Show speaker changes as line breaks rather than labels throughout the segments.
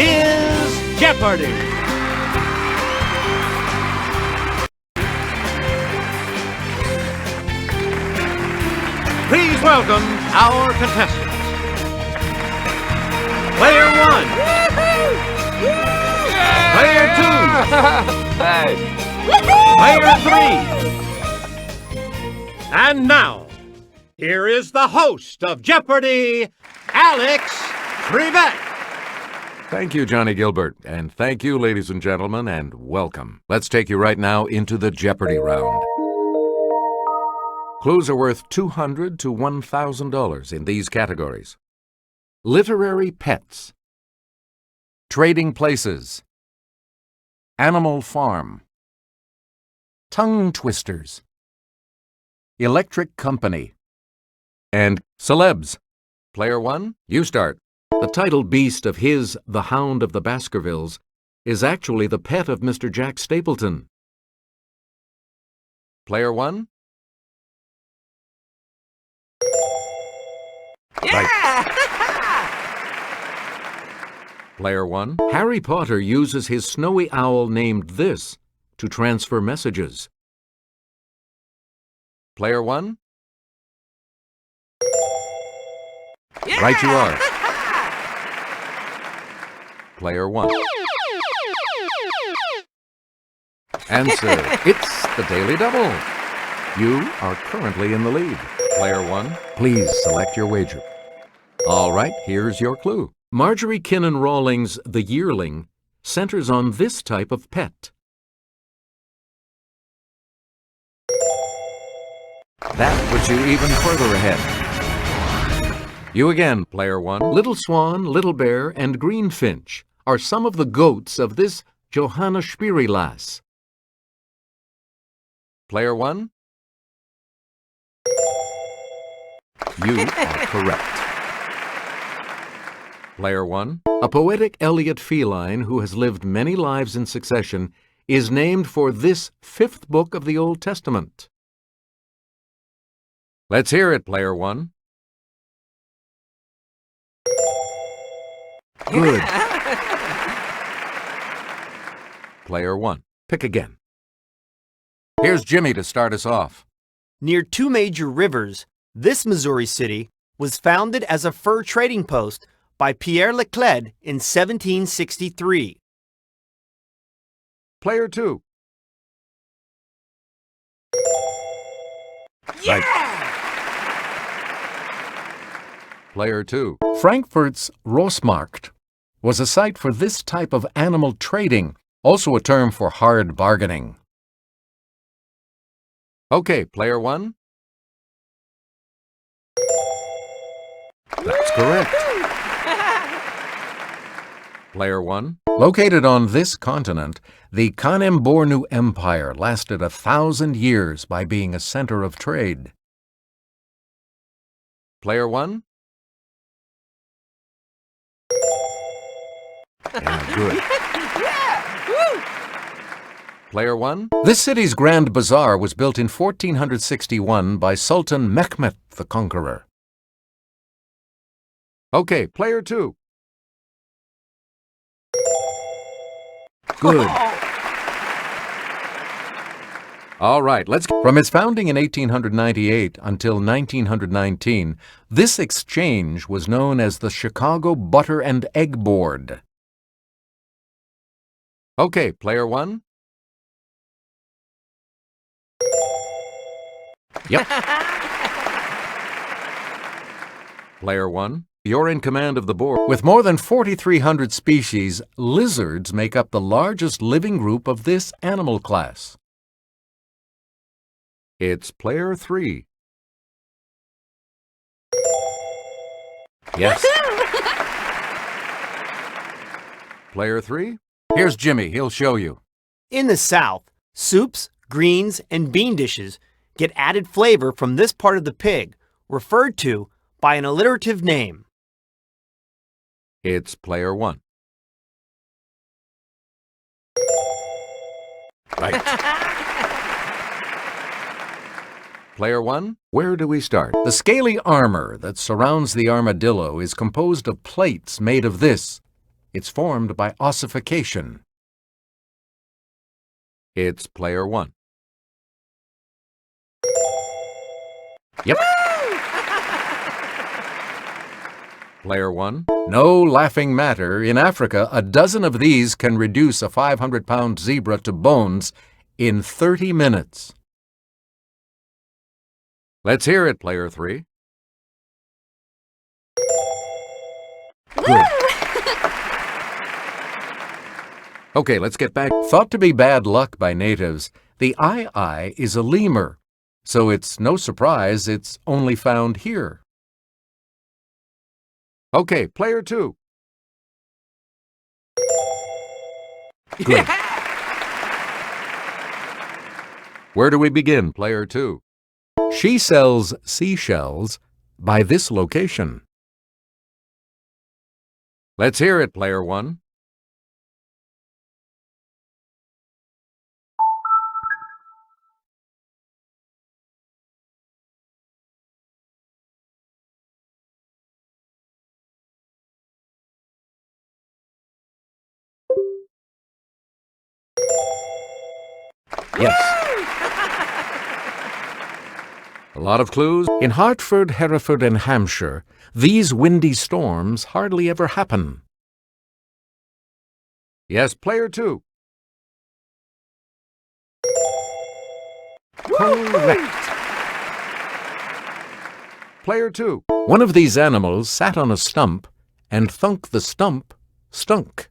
is Jeopardy! Please welcome our contestants. Player 1. Player 2. Player 3. And now, here is the host of Jeopardy, Alex Trebek.
Thank you, Johnny Gilbert, and thank you, ladies and gentlemen, and welcome. Let's take you right now into the Jeopardy round. Clues are worth $200 to $1,000 in these categories: literary pets, trading places, animal farm, tongue twisters, electric company, and celebs. Player 1, you start. The titled beast of his The Hound of the Baskervilles is actually the pet of Mr. Jack Stapleton. Player 1? Right. Player 1. Harry Potter uses his snowy owl named this to transfer messages. Player 1? Right you are. Player 1. Answer. It's the Daily Double. You are currently in the lead. Player 1, please select your wager. All right, here's your clue. Marjorie Kinnan Rawlings' The Yearling centers on this type of pet. That puts you even further ahead. You again, Player 1. Little Swan, Little Bear, and Greenfinch are some of the goats of this Johanna Spiri lass. Player 1? You are correct. Player 1. A poetic Elliot feline who has lived many lives in succession is named for this fifth book of the Old Testament. Let's hear it, Player 1. Good. Player 1. Pick again. Here's Jimmy to start us off.
Near two major rivers, this Missouri city was founded as a fur trading post by Pierre Leclerc in 1763.
Player 2.
Yeah!
Right. Player 2.
Frankfurt's Rossmarkt was a site for this type of animal trading, also a term for hard bargaining.
Okay, Player 1. That's correct. Player 1.
Located on this continent, the Kanem-Bornu Empire lasted 1,000 years by being a center of trade.
Player 1. Yeah, good. Player 1.
This city's Grand Bazaar was built in 1461 by Sultan Mehmet the Conqueror.
Okay, Player 2.
Good.
All right, let's go.
From its founding in 1898 until 1919, this exchange was known as the Chicago Butter and Egg Board.
Okay, Player 1.
Yep.
Player 1. You're in command of the board.
With more than 4,300 species, lizards make up the largest living group of this animal class.
It's Player 3.
Yes.
Player 3.
Here's Jimmy. He'll show you.
In the South, soups, greens, and bean dishes get added flavor from this part of the pig, referred to by an alliterative name.
It's Player 1.
Right.
Player 1, where do we start?
The scaly armor that surrounds the armadillo is composed of plates made of this,
It's formed by ossification. It's player 1. Yep. Player 1. No laughing matter. In Africa, a dozen of these can reduce a 500-pound zebra to bones in 30 minutes. Let's hear it, player 3. Good. Okay, let's get back. Thought to be bad luck by natives, the eye is a lemur, so it's no surprise it's only found here. Okay, player 2. Good. Where do we begin, player 2? She sells seashells by this location. Let's hear it, player 1. Yes. A lot of clues. In Hartford, Hereford, and Hampshire, these windy storms hardly ever happen. Yes, player 2. Correct. Player 2. One of these animals sat on a stump, and thunk the stump stunk.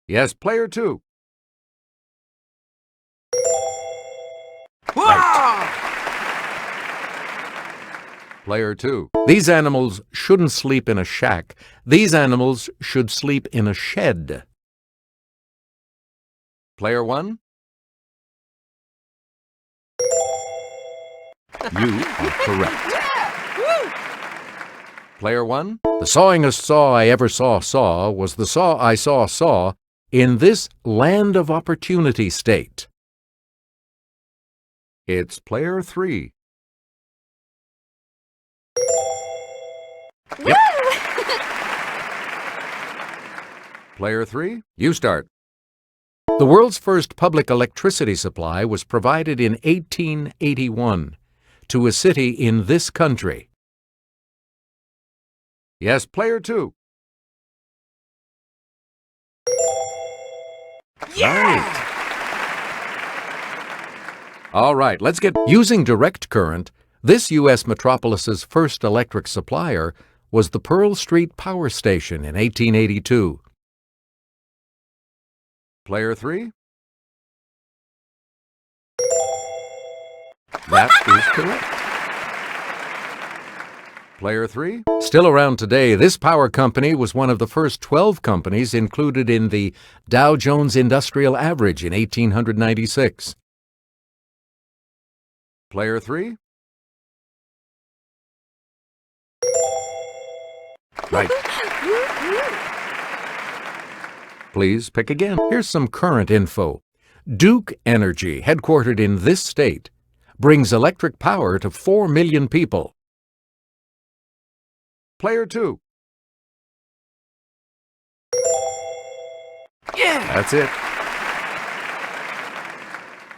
Yes, player 2. Right. Player 2. These animals shouldn't sleep in a shack. These animals should sleep in a shed. Player 1. You are correct. Player 1. The sawingest saw I ever saw was the saw I saw in this land of opportunity state. It's player 3. Yep. Player 3, you start. The world's first public electricity supply was provided in 1881 to a city in this country. Yes, player 2. Yeah! Right. All right, let's get using direct current. This U.S. metropolis's first electric supplier was the Pearl Street Power Station in 1882. Player 3? That is correct. Player 3? Still around today, this power company was one of the first 12 companies included in the Dow Jones Industrial Average in 1896. Player 3? Right. Please pick again. Here's some current info. Duke Energy, headquartered in this state, brings electric power to 4 million people. Player 2. Yeah! That's it.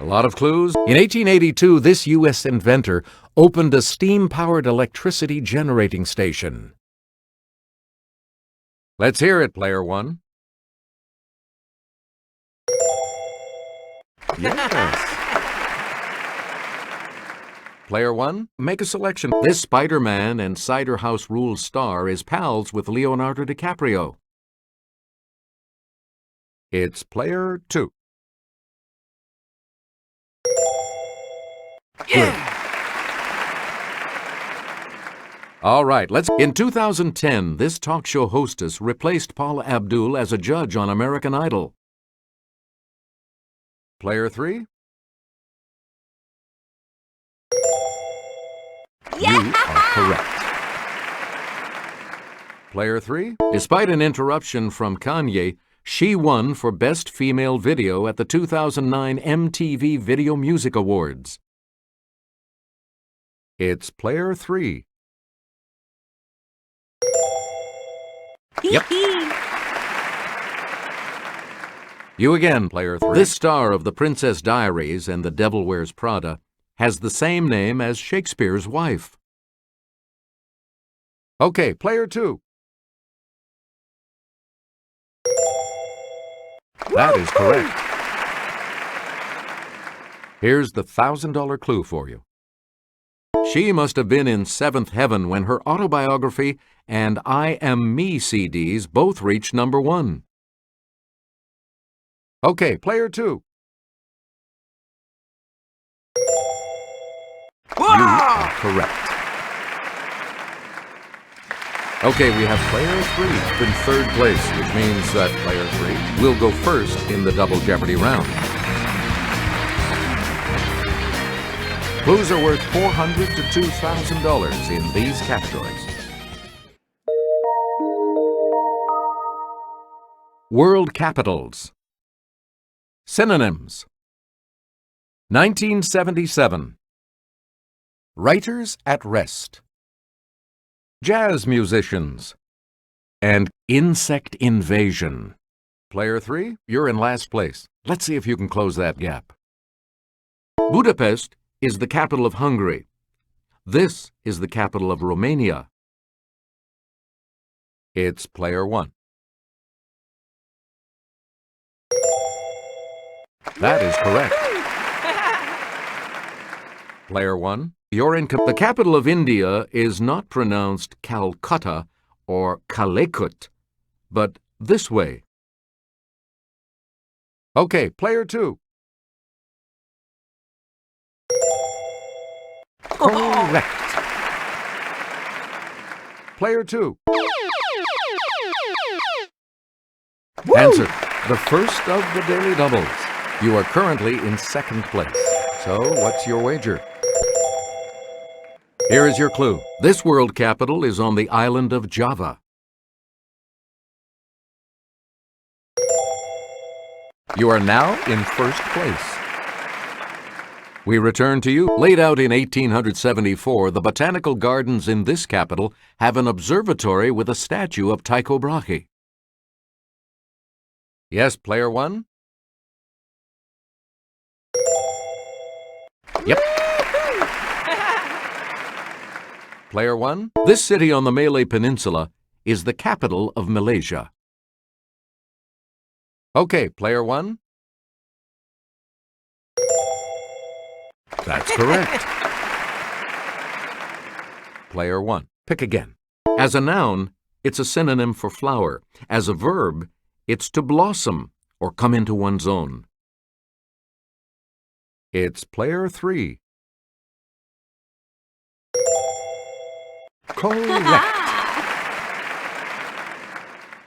A lot of clues. In 1882, this U.S. inventor opened a steam-powered electricity generating station. Let's hear it, player 1. Yes. Player 1, make a selection. This Spider-Man and Cider House Rules star is pals with Leonardo DiCaprio. It's player 2. Yeah! All right, in 2010, this talk show hostess replaced Paula Abdul as a judge on American Idol. Player 3? You are correct. Player 3? Despite an interruption from Kanye, she won for Best Female Video at the 2009 MTV Video Music Awards. It's player 3. Yep. You again, player 3. This star of The Princess Diaries and The Devil Wears Prada has the same name as Shakespeare's wife. Okay, player 2. That is correct. Here's the $1,000 clue for you. She must have been in seventh heaven when her autobiography and I Am Me CDs both reached number 1. Okay, player 2. You are correct. Okay, we have player 3 in third place, which means that player 3 will go first in the Double Jeopardy round. Clues are worth $400 to $2,000 in these categories. World capitals. Synonyms. 1977. Writers at rest. Jazz musicians. And insect invasion. Player 3, you're in last place. Let's see if you can close that gap. Budapest is the capital of Hungary. This is the capital of Romania. It's player 1. That is correct. Player 1, you're in. The capital of India is not pronounced Calcutta or Calicut, but this way. Okay, player 2. Correct. Player 2. Answer, the first of the daily doubles. You are currently in second place. So, what's your wager? Here is your clue. This world capital is on the island of Java. You are now in first place. We return to you. Laid out in 1874, the botanical gardens in this capital have an observatory with a statue of Tycho Brahe. Yes, player 1? Yep. Player 1? This city on the Malay Peninsula is the capital of Malaysia. Okay, player 1? That's correct. Player 1. Pick again. As a noun, it's a synonym for flower. As a verb, it's to blossom or come into one's own. It's player 3. Correct.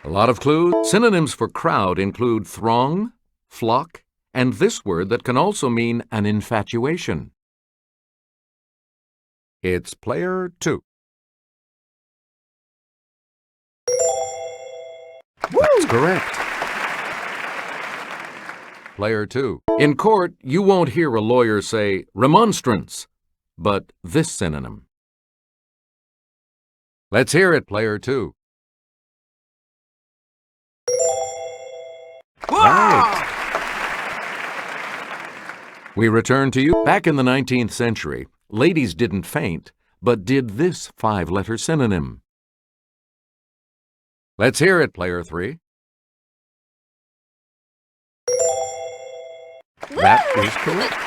A lot of clues. Synonyms for crowd include throng, flock, and this word that can also mean an infatuation. It's player 2. That's correct. Player 2. In court, you won't hear a lawyer say remonstrance, but this synonym. Let's hear it, player 2. Right. We return to you. Back in the 19th century, ladies didn't faint, but did this 5-letter synonym. Let's hear it, player 3. That is correct.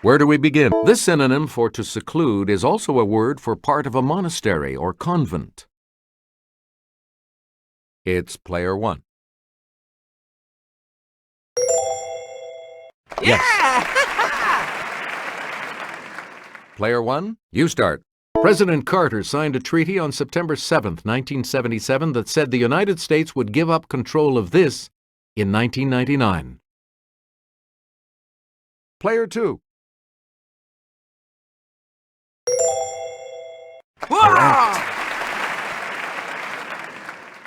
Where do we begin? This synonym for to seclude is also a word for part of a monastery or convent. It's player 1. Yes. Player 1, you start. President Carter signed a treaty on September 7, 1977 that said the United States would give up control of this in 1999. Player 2. Correct.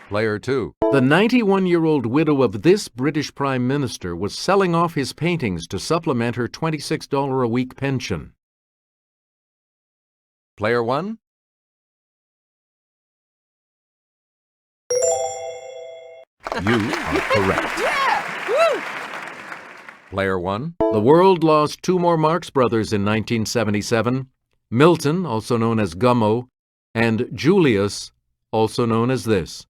Player 2. The 91-year-old widow of this British Prime Minister was selling off his paintings to supplement her $26 a week pension. Player 1? You are correct. Player 1. The world lost 2 more Marx Brothers in 1977. Milton, also known as Gummo, and Julius, also known as this.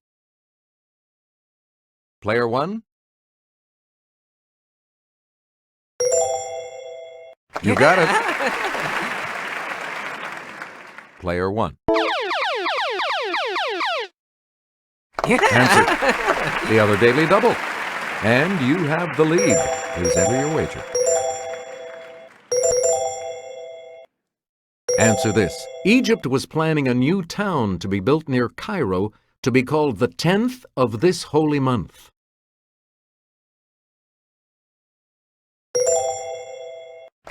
Player 1. You got it. Player 1. Answer. The other daily double. And you have the lead. Please enter your wager. Answer this. Egypt was planning a new town to be built near Cairo to be called the 10th of this holy month.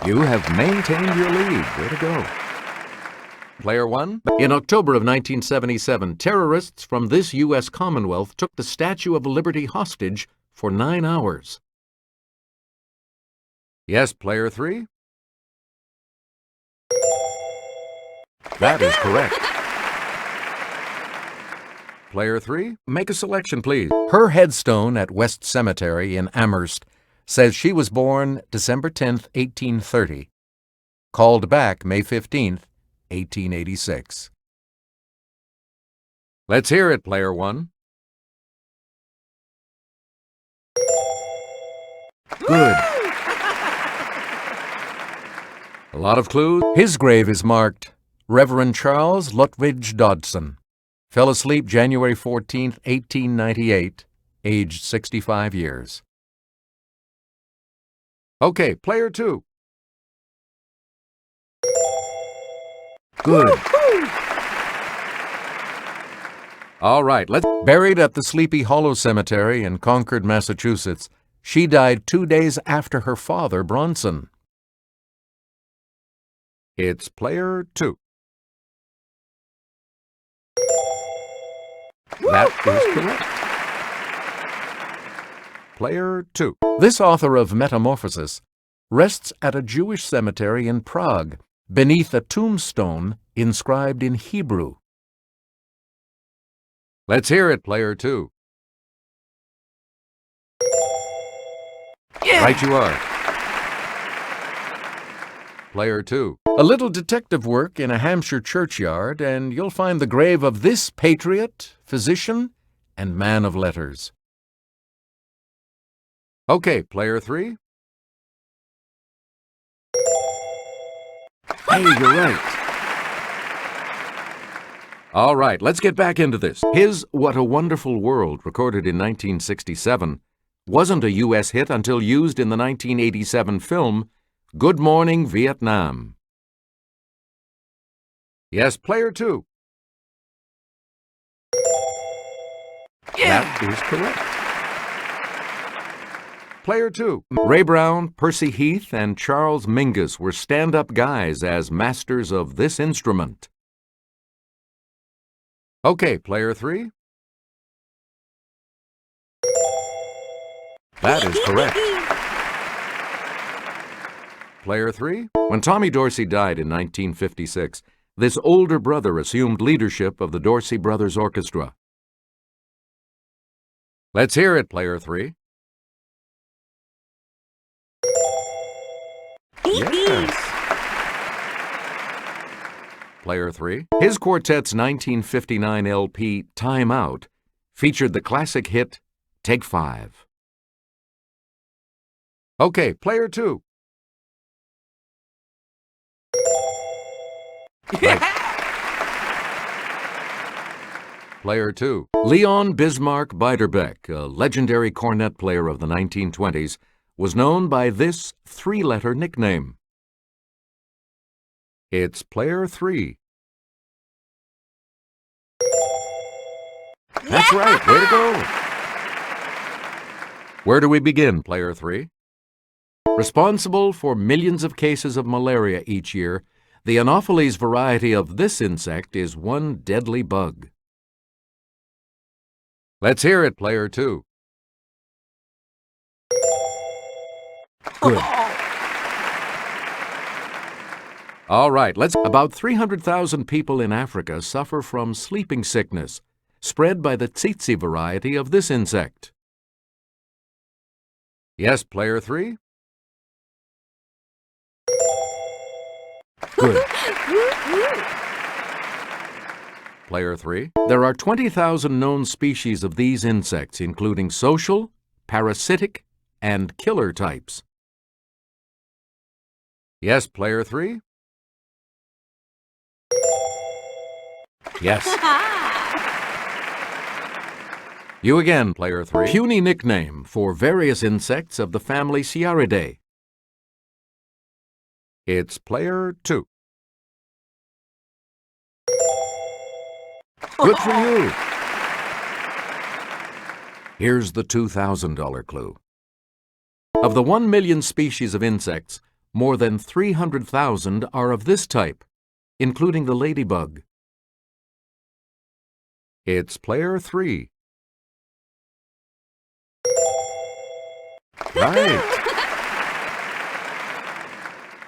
You have maintained your lead. Way to go. Player 1. In October of 1977, terrorists from this U.S. Commonwealth took the Statue of Liberty hostage for 9 hours. Yes, Player 3? That is correct. Player 3, make a selection, please. Her headstone at West Cemetery in Amherst says she was born December 10th, 1830, called back May 15th, 1886. Let's hear it, Player 1. Good. A lot of clues. His grave is marked Reverend Charles Lutwidge Dodson. Fell asleep January 14, 1898, aged 65 years. Okay, Player 2. Good. All right, buried at the Sleepy Hollow Cemetery in Concord, Massachusetts, she died 2 days after her father, Bronson. It's Player 2. That is correct. Player 2. This author of Metamorphosis rests at a Jewish cemetery in Prague beneath a tombstone inscribed in Hebrew. Let's hear it, Player 2. Yeah. Right you are. Player 2. A little detective work in a Hampshire churchyard, and you'll find the grave of this patriot, physician, and man of letters. Okay, Player 3. Hey, you're right. All right, let's get back into this. His What a Wonderful World, recorded in 1967, wasn't a U.S. hit until used in the 1987 film Good Morning, Vietnam. Yes, Player 2. Yeah. That is correct. Player 2. Ray Brown, Percy Heath, and Charles Mingus were stand-up guys as masters of this instrument. Okay, Player 3. That is correct. Player 3. When Tommy Dorsey died in 1956, this older brother assumed leadership of the Dorsey Brothers Orchestra. Let's hear it, Player 3. Yes. Player 3. His quartet's 1959 LP, Time Out, featured the classic hit, Take 5. Okay, Player 2. Right. Player 2. Leon Bismarck Beiderbecke, a legendary cornet player of the 1920s, was known by this 3-letter nickname. It's Player 3. That's right. Way to go. Where do we begin, Player 3? Responsible for millions of cases of malaria each year, the Anopheles variety of this insect is one deadly bug. Let's hear it, Player 2. Good. All right, About 300,000 people in Africa suffer from sleeping sickness, spread by the tsetse variety of this insect. Yes, player 3? Good. Player 3. There are 20,000 known species of these insects, including social, parasitic, and killer types. Yes, player 3? Yes. You again, player 3. Puny nickname for various insects of the family Sciaridae. It's player 2. Good for you. Here's the $2,000 clue. Of the 1 million species of insects, more than 300,000 are of this type, including the ladybug. It's player 3. Right.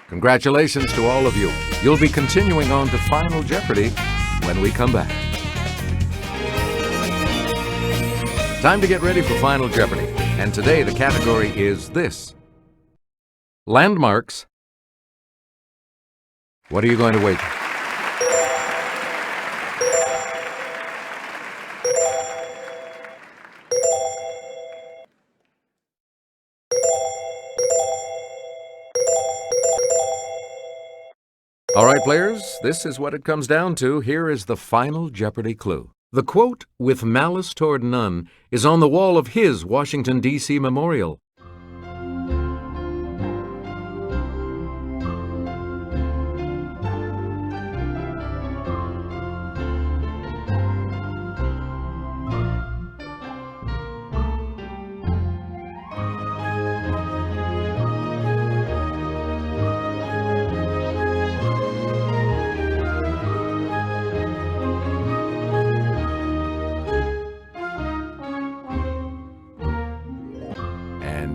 Congratulations to all of you. You'll be continuing on to Final Jeopardy when we come back. Time to get ready for Final Jeopardy. And today the category is this. Landmarks. What are you going to wager? All right, players, this is what it comes down to. Here is the Final Jeopardy clue. The quote, "with malice toward none," is on the wall of his Washington, D.C. memorial.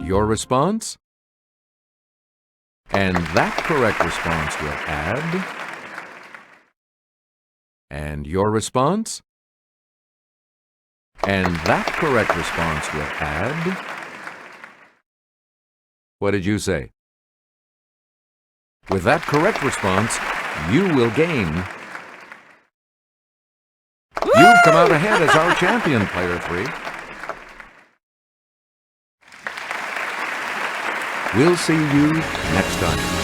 Your response? And that correct response will add. And your response? And that correct response will add. What did you say? With that correct response, you will gain. You've come out ahead as our champion, player 3. We'll see you next time.